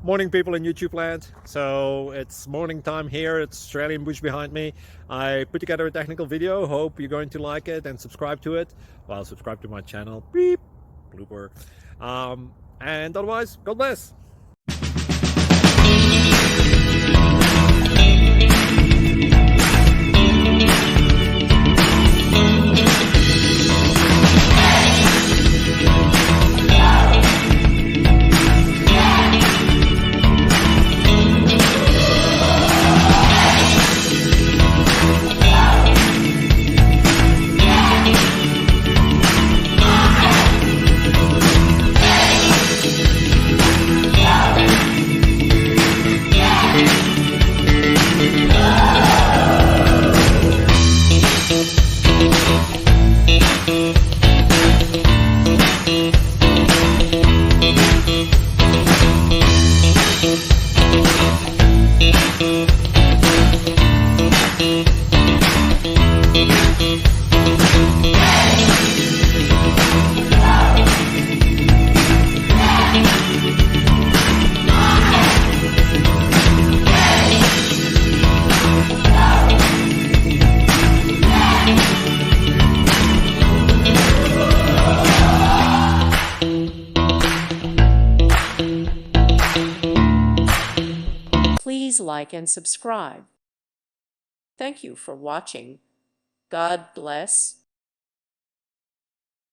Morning, people in YouTube land. So it's morning time here. It's Australian bush behind me. I put together a technical video. Hope you're going to like it and subscribe to it. Well, subscribe to my channel. Beep. Blooper. And otherwise, God bless. Please like and subscribe. Thank you for watching. God bless.